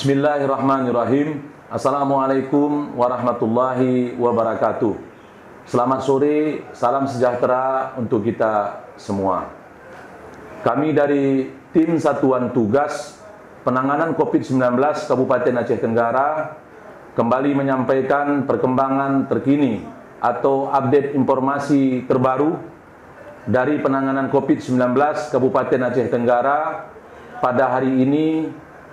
Bismillahirrahmanirrahim. Assalamualaikum warahmatullahi wabarakatuh. Selamat sore, salam sejahtera untuk kita semua. Kami dari Tim Satuan Tugas Penanganan COVID-19 Kabupaten Aceh Tenggara kembali menyampaikan perkembangan terkini atau update informasi terbaru dari penanganan COVID-19 Kabupaten Aceh Tenggara pada hari ini,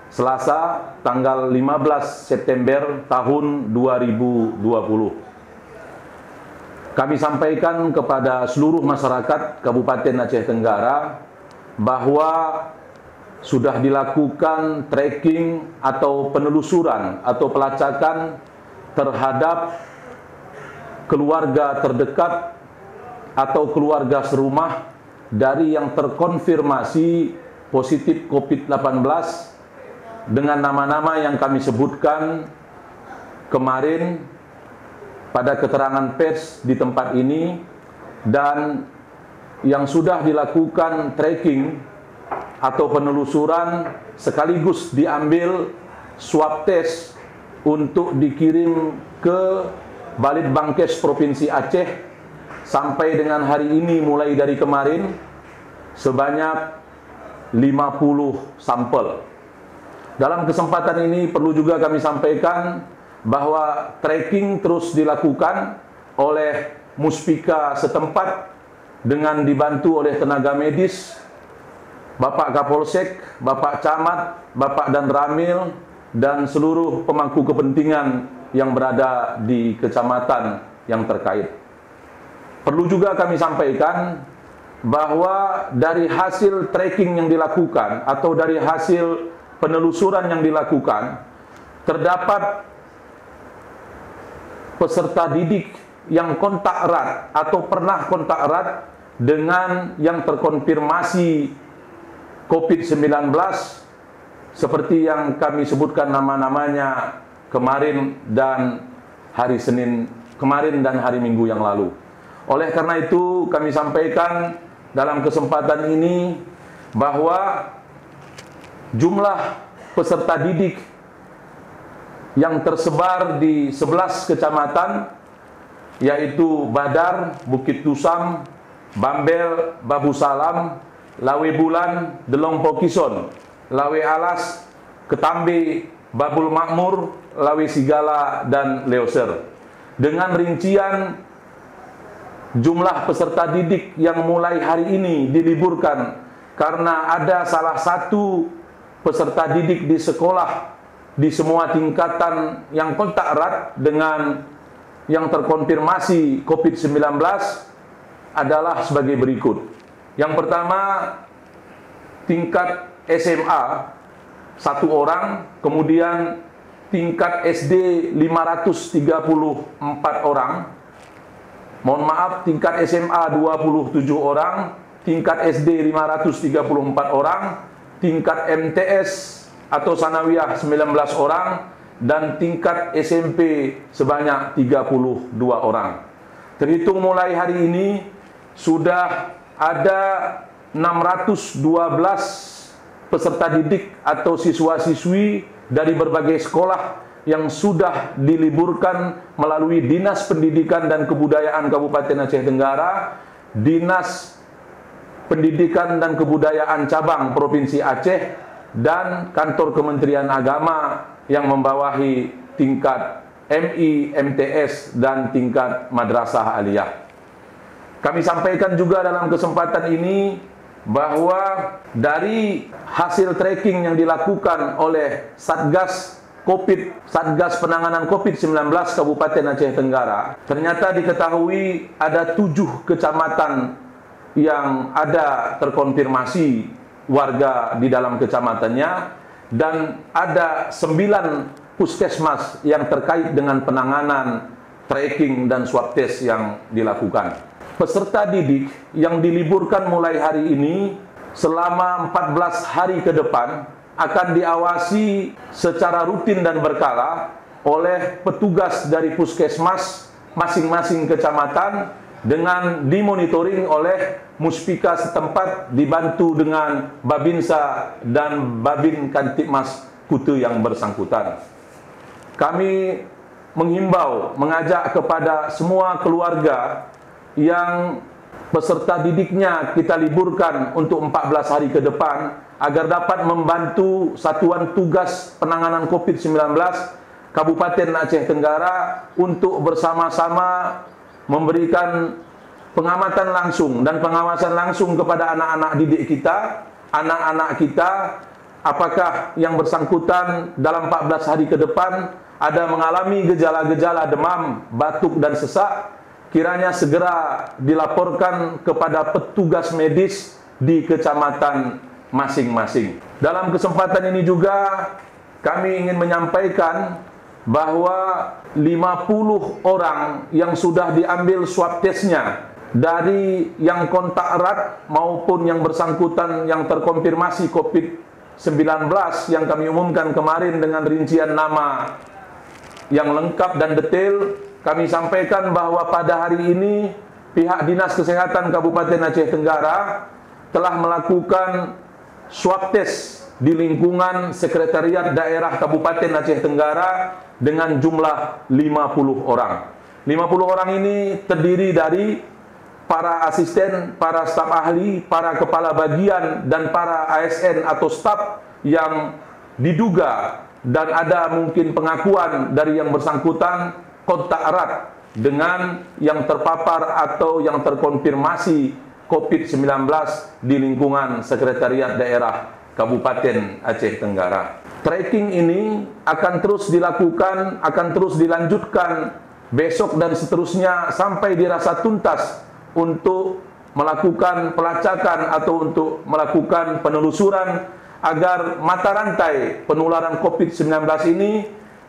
Selasa, tanggal 15 September tahun 2020. Kami sampaikan kepada seluruh masyarakat Kabupaten Aceh Tenggara bahwa sudah dilakukan tracking atau penelusuran atau pelacakan terhadap keluarga terdekat atau keluarga serumah dari yang terkonfirmasi positif COVID-19 dengan nama-nama yang kami sebutkan kemarin pada keterangan pers di tempat ini, dan yang sudah dilakukan tracking atau penelusuran sekaligus diambil swab test untuk dikirim ke Balitbangkes Provinsi Aceh sampai dengan hari ini, mulai dari kemarin sebanyak 50 sampel. Dalam kesempatan ini perlu juga kami sampaikan bahwa tracking terus dilakukan oleh Muspika setempat dengan dibantu oleh tenaga medis, Bapak Kapolsek, Bapak Camat, Bapak Dan Ramil, dan seluruh pemangku kepentingan yang berada di kecamatan yang terkait. Perlu juga kami sampaikan bahwa dari hasil tracking yang dilakukan atau dari hasil penelusuran yang dilakukan, terdapat peserta didik yang kontak erat atau pernah kontak erat dengan yang terkonfirmasi COVID-19 seperti yang kami sebutkan nama-namanya kemarin dan hari Senin kemarin dan hari Minggu yang lalu. Oleh karena itu kami sampaikan dalam kesempatan ini bahwa jumlah peserta didik yang tersebar di 11 kecamatan, yaitu Badar, Bukit Tusam, Bambel, Babu Salam, Lawe Bulan, Delong Pokison, Lawe Alas, Ketambe, Babul Makmur, Lawe Sigala, dan Leoser. Dengan rincian jumlah peserta didik yang mulai hari ini diliburkan karena ada salah satu peserta didik di sekolah di semua tingkatan yang kontak erat dengan yang terkonfirmasi COVID-19 adalah sebagai berikut. Yang pertama, tingkat SMA 1 orang, kemudian tingkat SD 534 orang, mohon maaf, tingkat SMA 27 orang, tingkat SD 534 orang, tingkat MTS atau Sanawiyah 19 orang, dan tingkat SMP sebanyak 32 orang. Terhitung mulai hari ini sudah ada 612 peserta didik atau siswa-siswi dari berbagai sekolah yang sudah diliburkan melalui Dinas Pendidikan dan Kebudayaan Kabupaten Aceh Tenggara, Dinas Pendidikan dan Kebudayaan Cabang Provinsi Aceh, dan Kantor Kementerian Agama yang membawahi tingkat MI, MTS, dan tingkat Madrasah Aliyah. Kami sampaikan juga dalam kesempatan ini bahwa dari hasil tracking yang dilakukan oleh Satgas Penanganan COVID-19 Kabupaten Aceh Tenggara, ternyata diketahui ada 7 kecamatan yang ada terkonfirmasi warga di dalam kecamatannya, dan ada 9 puskesmas yang terkait dengan penanganan tracking dan swab test yang dilakukan. Peserta didik yang diliburkan mulai hari ini selama 14 hari ke depan akan diawasi secara rutin dan berkala oleh petugas dari puskesmas masing-masing kecamatan dengan dimonitoring oleh Muspika setempat dibantu dengan Babinsa dan Babin Kantipmas kute yang bersangkutan. Kami menghimbau, mengajak kepada semua keluarga yang peserta didiknya kita liburkan untuk 14 hari ke depan, agar dapat membantu Satuan Tugas Penanganan COVID-19 Kabupaten Aceh Tenggara untuk bersama-sama memberikan pengamatan langsung dan pengawasan langsung kepada anak-anak didik kita, apakah yang bersangkutan dalam 14 hari ke depan ada mengalami gejala-gejala demam, batuk dan sesak, kiranya segera dilaporkan kepada petugas medis di kecamatan masing-masing. Dalam kesempatan ini juga kami ingin menyampaikan bahwa 50 orang yang sudah diambil swab testnya dari yang kontak erat maupun yang bersangkutan yang terkonfirmasi COVID-19 yang kami umumkan kemarin dengan rincian nama yang lengkap dan detail, kami sampaikan bahwa pada hari ini pihak Dinas Kesehatan Kabupaten Aceh Tenggara telah melakukan swab test di lingkungan Sekretariat Daerah Kabupaten Aceh Tenggara dengan jumlah 50 orang. 50 orang ini terdiri dari para asisten, para staf ahli, para kepala bagian, dan para ASN atau staf yang diduga dan ada mungkin pengakuan dari yang bersangkutan kontak erat dengan yang terpapar atau yang terkonfirmasi COVID-19 di lingkungan Sekretariat Daerah Kabupaten Aceh Tenggara. Tracking ini akan terus dilakukan, akan terus dilanjutkan besok dan seterusnya sampai dirasa tuntas untuk melakukan pelacakan atau untuk melakukan penelusuran agar mata rantai penularan COVID-19 ini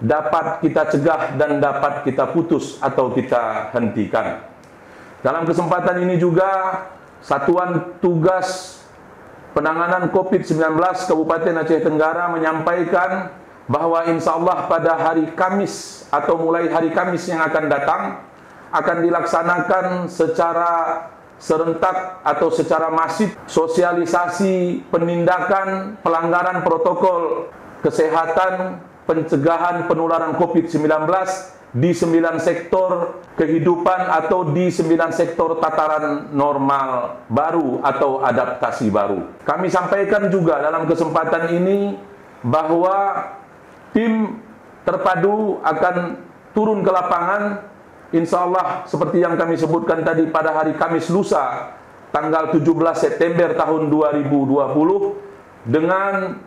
dapat kita cegah dan dapat kita putus atau kita hentikan. Dalam kesempatan ini juga Satuan Tugas Penanganan COVID-19 Kabupaten Aceh Tenggara menyampaikan bahwa insya Allah pada hari Kamis atau mulai hari Kamis yang akan datang akan dilaksanakan secara serentak atau secara masif sosialisasi penindakan pelanggaran protokol kesehatan pencegahan penularan COVID-19 di 9 sektor kehidupan atau di 9 sektor tataran normal baru atau adaptasi baru. Kami sampaikan juga dalam kesempatan ini bahwa tim terpadu akan turun ke lapangan, insya Allah seperti yang kami sebutkan tadi pada hari Kamis lusa tanggal 17 September tahun 2020 dengan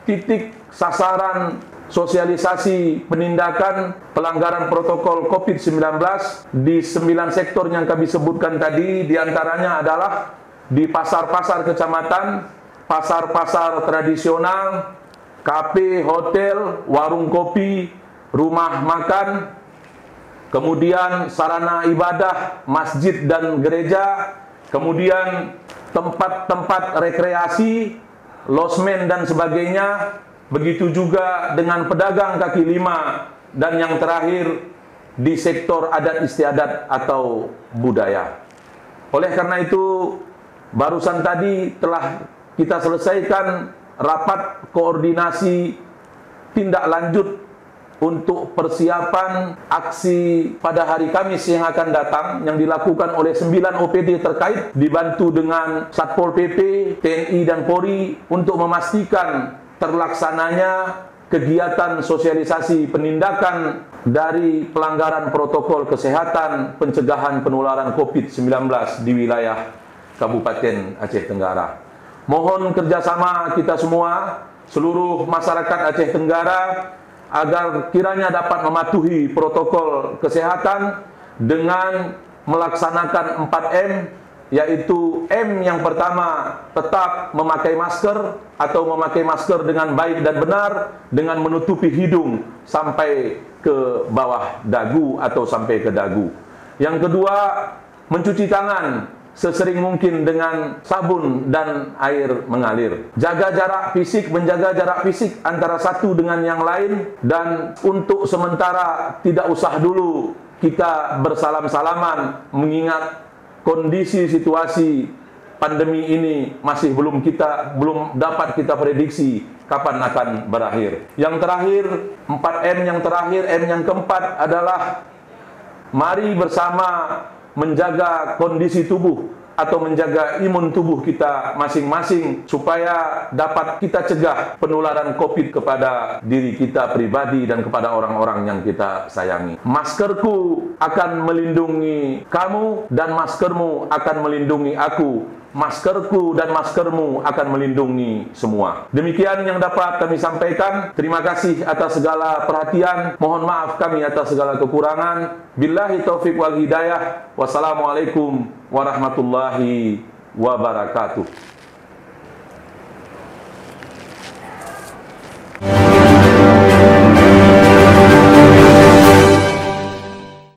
titik sasaran sosialisasi penindakan pelanggaran protokol COVID-19 di 9 sektor yang kami sebutkan tadi, diantaranya adalah di pasar-pasar kecamatan, pasar-pasar tradisional, kafe, hotel, warung kopi, rumah makan, kemudian sarana ibadah, masjid dan gereja, kemudian tempat-tempat rekreasi, losmen dan sebagainya. Begitu juga dengan pedagang kaki lima, dan yang terakhir di sektor adat istiadat atau budaya. Oleh karena itu, barusan tadi telah kita selesaikan rapat koordinasi tindak lanjut untuk persiapan aksi pada hari Kamis yang akan datang yang dilakukan oleh 9 OPD terkait dibantu dengan Satpol PP, TNI dan Polri untuk memastikan terlaksananya kegiatan sosialisasi penindakan dari pelanggaran protokol kesehatan pencegahan penularan COVID-19 di wilayah Kabupaten Aceh Tenggara. Mohon kerjasama kita semua, seluruh masyarakat Aceh Tenggara, agar kiranya dapat mematuhi protokol kesehatan dengan melaksanakan 4M, yaitu M yang pertama, tetap memakai masker atau memakai masker dengan baik dan benar dengan menutupi hidung sampai ke bawah dagu atau sampai ke dagu. Yang kedua, mencuci tangan sesering mungkin dengan sabun dan air mengalir. Jaga jarak fisik, menjaga jarak fisik antara satu dengan yang lain, dan untuk sementara tidak usah dulu kita bersalam-salaman mengingat kondisi situasi pandemi ini masih belum dapat kita prediksi kapan akan berakhir. Yang terakhir, 4M yang terakhir, M yang keempat adalah mari bersama menjaga kondisi tubuh atau menjaga imun tubuh kita masing-masing supaya dapat kita cegah penularan COVID kepada diri kita pribadi dan kepada orang-orang yang kita sayangi. Maskerku akan melindungi kamu dan maskermu akan melindungi aku. Maskerku dan maskermu akan melindungi semua. Demikian yang dapat kami sampaikan. Terima kasih atas segala perhatian. Mohon maaf kami atas segala kekurangan. Billahi taufiq wal hidayah. Wassalamualaikum warahmatullahi wabarakatuh.